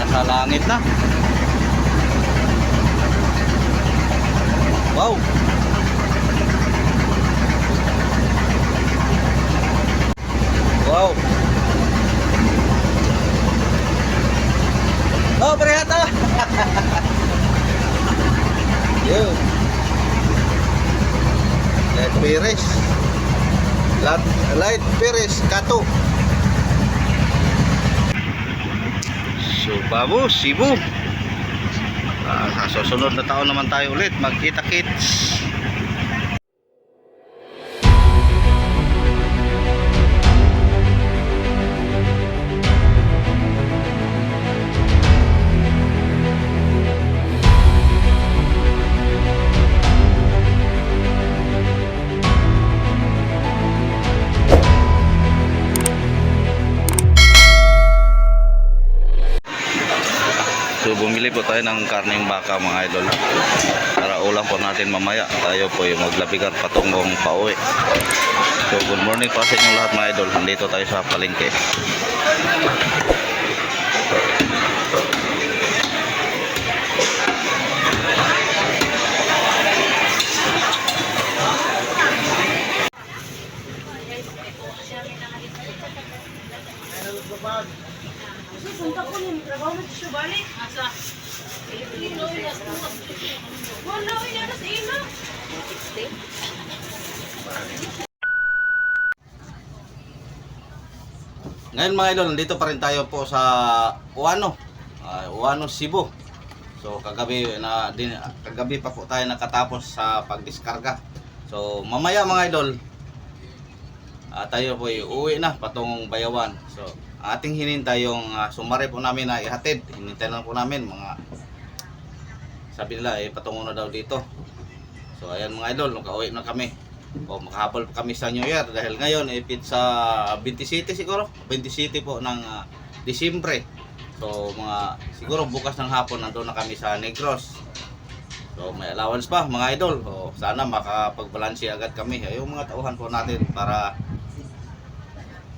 nasa langit na. Wow. Wow. Oh, berhata. Yo. Light Perez. Light Perez Kato. So, babu, Cebu. Sa susunod na taon naman tayo ulit magkita-kits. So bumili po tayo ng karneng baka mga idol para ulam po natin mamaya. Tayo po yung maglabigan patungong pauwi. So good morning pa sa inyong lahat mga idol. Nandito tayo sa palengke. Sunta ko yung trabaho mo siya balik. Asa? Wala, ina sa ina. Ngayon mga idol, nandito pa rin tayo po sa Uano, Uano, Cebu. So kagabi pa po tayo nakatapos sa pagdiskarga. So mamaya mga idol, tayo po uuwi na patungong Bayawan. So ating hinintay yung sumari po namin na ihatid. Hinintay lang po namin mga sabi nila patungo na daw dito. So ayan mga idol, nakauwi na kami. O makahabol pa kami sa New Year dahil ngayon pizza 27 siguro. 27 po ng Disyembre. So mga siguro bukas ng hapon nandoon na kami sa Negros. So may allowance pa mga idol. So sana makapagbalanse agad kami. Yung mga tauhan po natin para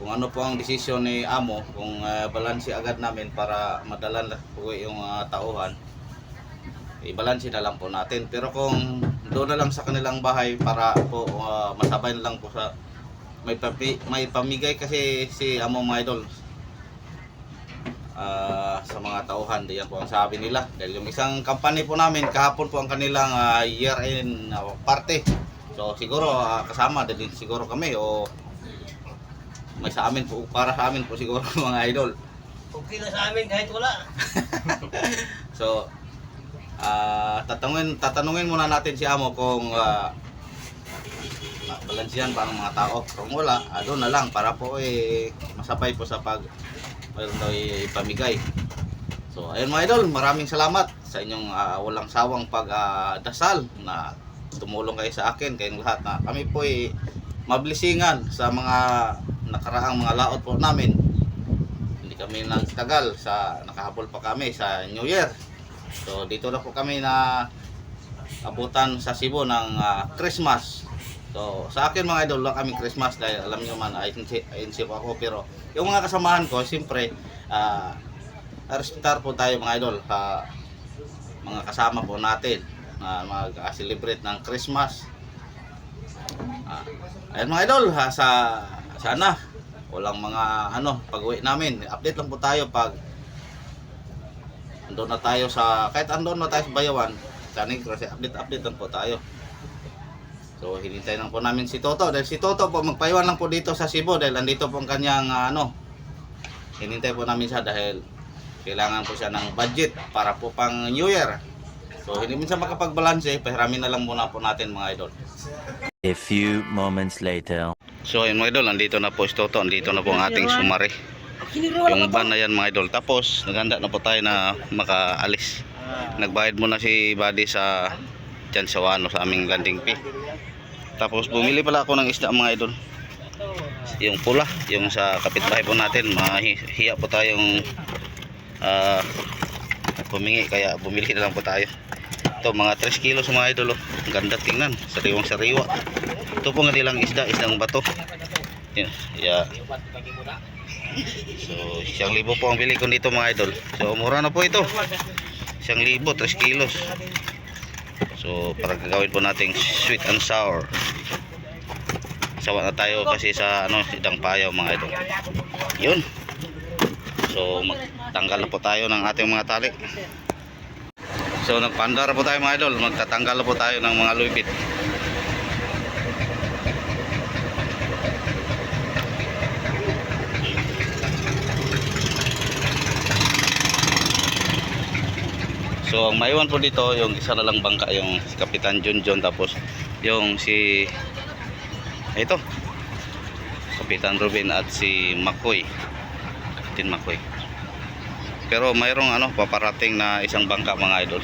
kung ano po ang desisyon ni Amo, kung balanse agad namin para madalan po yung tauhan, ibalanse na lang po natin. Pero kung doon na lang sa kanilang bahay para po masabay na lang po sa may pamigay kasi si Amo mga idol sa mga tauhan. Diyan po ang sabi nila. Dahil yung isang company po namin, kahapon po ang kanilang year-end party. So siguro kasama din siguro kami o may sa amin po, para sa amin po siguro mga idol. Okay na sa amin kahit wala. So, tatanungin muna natin si Amo kung balansihan pa ng mga tao. Kung wala, doon na lang para po masabay po sa ipamigay. So, ayun mga idol, maraming salamat sa inyong walang sawang pagdasal na tumulong kayo sa akin, kayong lahat na kami po mablisingan sa mga nakaraang mga laot po namin. Hindi kami nagtagal sa nakahabol pa kami sa New Year. So dito na po kami na abutan sa Cebu ng Christmas. So sa akin mga idol lang kami Christmas dahil alam niyo man INC po ako, pero yung mga kasamahan ko siyempre respetar po tayo mga idol sa mga kasama po natin na mag-celebrate ng Christmas. Ayun mga idol, sana walang mga pag-uwi namin. Update lang po tayo pag andun na tayo kahit andun na tayo sa Bayawan, sa Negros, update lang po tayo. So hinintay lang po namin si Toto dahil si Toto po magpaiwan lang po dito sa Cebu dahil andito po ang kanyang hinintay po namin siya dahil kailangan po siya ng budget para po pang New Year. So hindi minsan makapagbalanse, pahiramin na lang muna po natin mga idol. A few moments later. So ayun mga idol, nandito na po si Toto, nandito na po ang ating sumari. Yung van na yan mga idol. Tapos naghanda na po tayo na makaalis. Nagbayad muna si Buddy sa dyan sa Uano sa aming landing fee. Tapos bumili pala ako ng isda mga idol. Yung pula, yung sa kapitbahay po natin. Mahiya po tayong humingi kaya bumili na lang po tayo. Ito mga 3 kilos mga idol. Ang ganda tingnan, sariwang sariwa. Ito po nga nilang isda, isdang bato. Yeah. So, 1,000 po ang bili ko dito mga idol. So, mura na po ito. 1,000, 3 kilos. So, para gagawin po nating sweet and sour. Sawa na tayo kasi sa sidang payaw mga idol. Yun. So, magtanggal na po tayo ng ating mga tali. So, nagpandar po tayo mga idol. Magtatanggal na po tayo ng mga luipit. So ang maiwan po dito yung isa na lang bangka, yung si Kapitan Junjun, tapos yung si ito Kapitan Ruben at si Makoy, Kapitan Makoy. Pero mayroong paparating na isang bangka mga idol.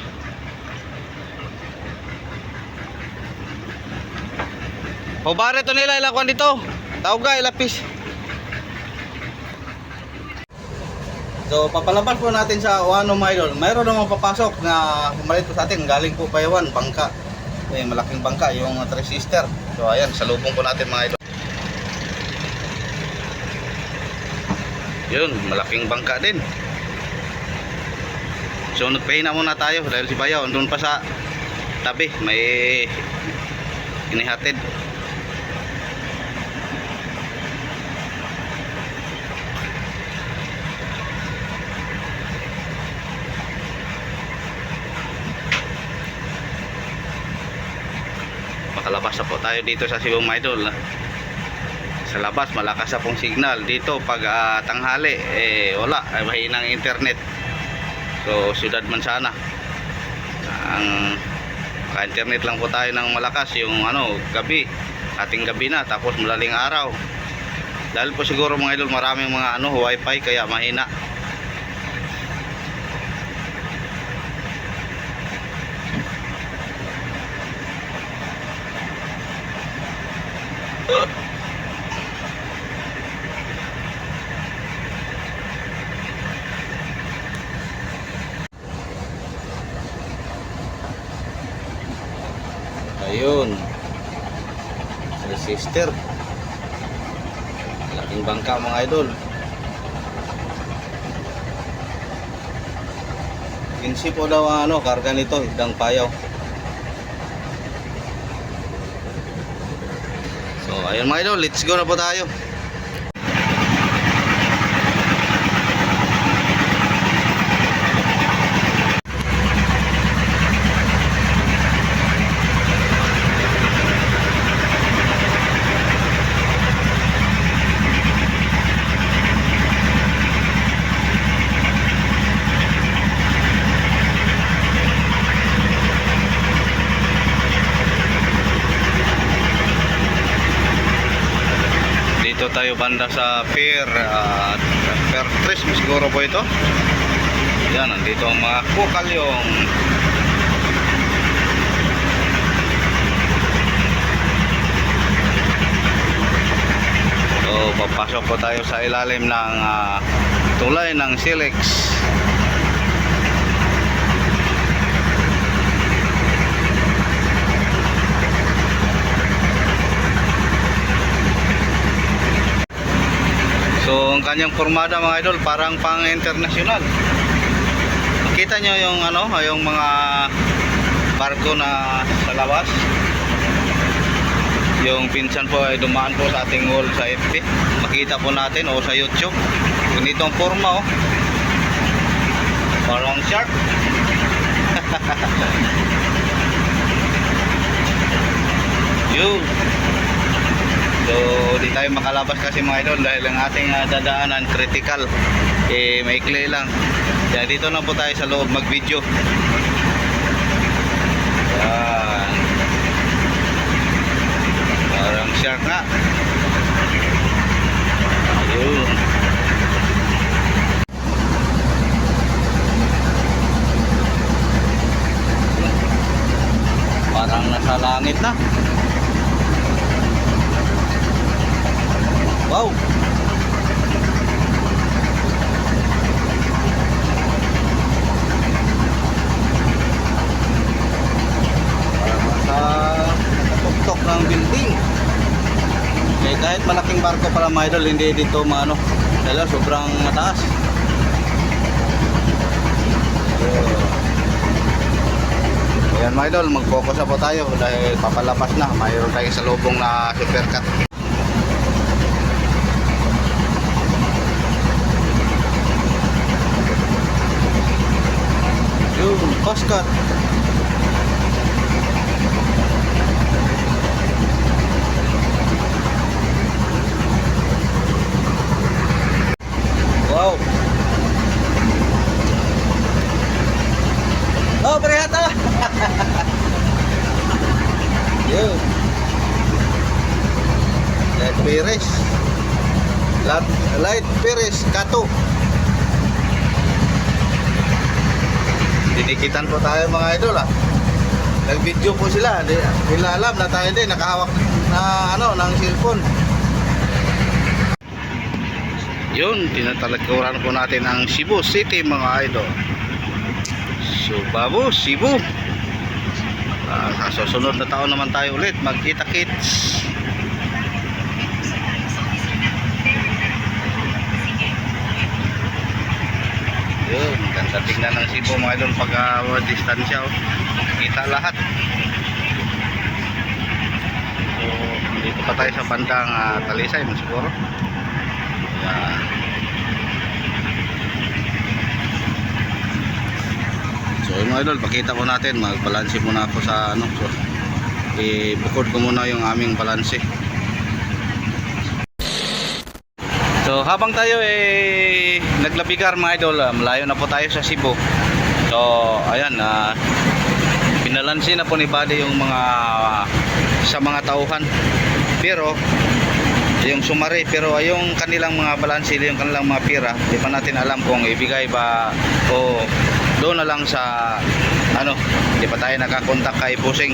Pabare to nila ilakuan dito. Tawag ka ilapis. So papalabas po natin sa Wano mga idol. Mayroon namang papasok na pumalit po sa atin. Galing po Payawan, bangka. Malaking bangka, yung Tres Sister. So ayan, salubong po natin mga idol. Yun, malaking bangka din. So nagpahina muna tayo dahil si Bayaw andun pa sa tabi. May inihatid. Makalabas na po tayo dito sa Cebu mga idol. Sa labas malakas na pong signal. Dito pag tanghali wala, mahinang internet. So syudad man sana ang ka-internet lang po tayo ng malakas yung gabi, ating gabi na, tapos malaling araw. Dahil po siguro mga idol maraming mga wifi kaya mahina. Ayun, Tres Sister, laking bangka mga idol. 15 po daw ang karga nito, isdang payaw. So ayun mga idol, let's go na po tayo. Dito tayo banda sa Pier 3 siguro po ito. Yan, nandito ang mga kukalyong. So papasok po tayo sa ilalim ng tulay ng Silex. So ang kanyang formada mga idol parang pang international. Nakita nyo yung yung mga barko na sa labas. Yung pinsan po ay dumaan po sa ating wall sa FB. Makita po natin o sa YouTube. Ganito ang forma parang shark. Yun. So di tayo makalabas kasi mga idol dahil ang ating dadaanan critical, maikli lang. Kaya dito na po tayo sa loob mag video. Yan. Parang shark nga. Ayun. Parang nasa langit na. Wow. Parang nasa tuktok ng building. May para mga idol hindi dito maano. Dahil sobrang mataas. Ayan mga idol, mag-focus na po tayo dahil papalabas na. Mayroon tayong salubong na supercut. Yun, postcut. Wow. Oh, berihata. Yun. Light Perez. Light Perez Kato. Dinikitan po tayo mga idol ah. Nag-video po sila. Nila alam na tayo din nakahawak na ano ng cellphone. Yun, tinatalikuran po natin ang Cebu City mga idol. Subabu, Cebu. Sa susunod na taon naman tayo ulit magkita-kits. Yun, ganda tingnan ng Cebu mga idol pag distansya oh. Kita lahat. So, dito pa tayo sa bandang Talisay siguro. Yan. So yun mga idol, pakita ko natin, magbalanse muna ako sa ano. So, ibukod ko muna yung aming balanse. So habang tayo naglabigar mga idol, malayo na po tayo sa Cebu. So ayan, pinalanse na po ni Buddy yung mga sa mga tauhan. Pero yung sumari, pero yung kanilang mga balanse, yung kanilang mga pira, di pa natin alam kung ibigay ba o doon na lang sa ano, di pa tayo nakakontak kay Busing.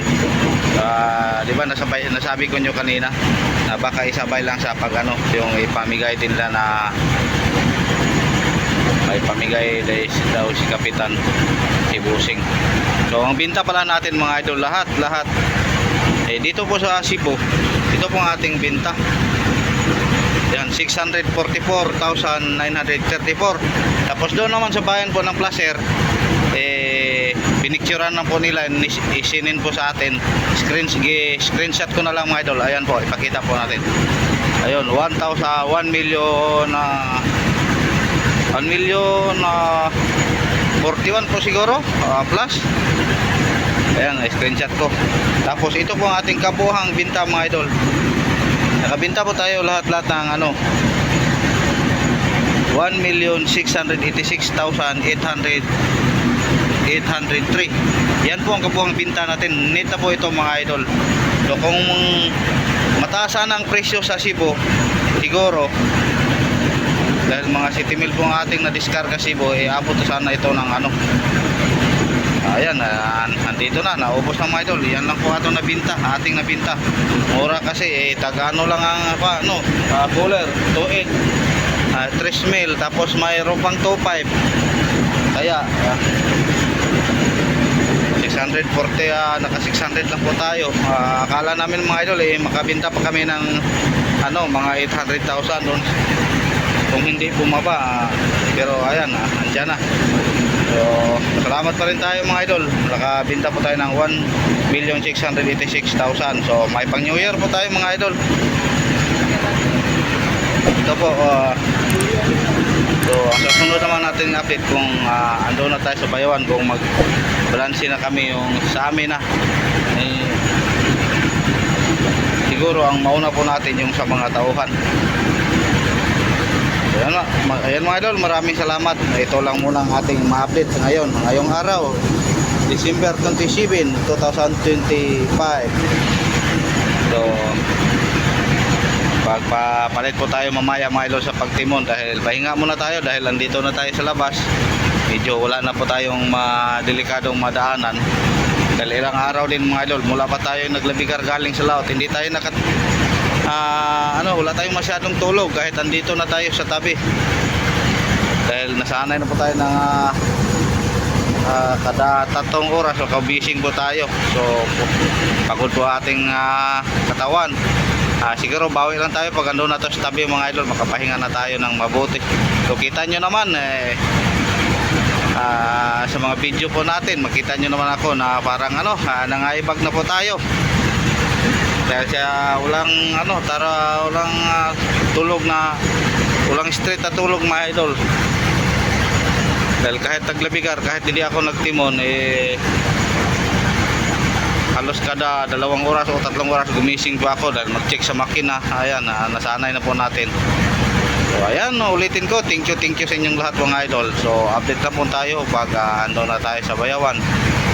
Di ba nasabi ko nyo kanina na baka isabay lang sa pag ano, yung ipamigay din nila na may pamigay daw si Kapitan, si Busing. So ang binta pala natin mga idol, lahat dito po sa Cebu, ito po ang ating binta. Yan, 644,934. Tapos doon naman sa bayan po ng Placer, pinicturean na po nila, isinin po sa atin. Screenshot ko na lang mga idol. Ayan po, ipakita po natin. Ayun, 1 million 41 po siguro, plus. Ayan, screenshot ko. Tapos ito po ang ating kabuhang binta mga idol. Nakabinta po tayo lahat ng ano, 1,686,803. Yan po ang kabuhang binta natin. Neta po ito mga idol. So kung mataas ang presyo sa Cebu, siguro dahil mga city mill po ang ating na-discarga Cebu, abot sana ito ng ano. Ayan, andito na, naubos na mga idol. Yan lang po ating nabinta, mura kasi taga-ano lang ang cooler, 2.8, 3 mil, tapos mayroon pang 2.5. Kaya 640, naka 600 lang po tayo. Akala namin mga idol makabinta pa kami ng ano, mga 800,000 doon kung hindi bumaba, pero ayan, andyan na. So salamat pa rin tayo mga idol, nakabinta po tayo ng 1,686,000. So may pang New Year po tayo mga idol. Ito po, so ang susunod naman natin update kung ando na tayo sa Bayawan, kung magbalanse na kami yung sa amin na siguro ang mauna po natin yung sa mga tauhan. Ayan mga idol, maraming salamat. Ito lang muna ang ating ma-update ngayon, ngayong araw, December 27, 2025. So pagpapalit po tayo mamaya mga idol sa pagtimon, dahil pahinga muna tayo dahil andito na tayo sa labas. Medyo wala na po tayong delikadong madaanan dahil ilang araw din mga idol, mula pa tayo naglabigar galing sa laot, hindi tayo wala tayong masyadong tulog kahit andito na tayo sa tabi dahil nasanay na po tayo ng kada 3 oras o kabising po tayo. So pagod po ating katawan. Siguro bawi lang tayo pag andun na to sa tabi mga idol, makapahinga na tayo ng mabuti. So kita nyo naman sa mga video po natin, makita nyo naman ako na parang nangaibag na po tayo. Dahil siya walang tulog na, walang straight na tulog mga idol. Dahil kahit taglabigar, kahit hindi ako nagtimon, halos kada 2 oras o 3 oras gumising po ako dahil mag-check sa makina. Ayan, nasanay na po natin. So ayan, ulitin ko, thank you sa inyong lahat mga idol. So update na po tayo pag ando na tayo sa Bayawan.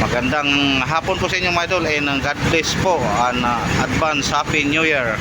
Magandang hapon po sa inyong mga idol and God bless po and advance Happy New Year.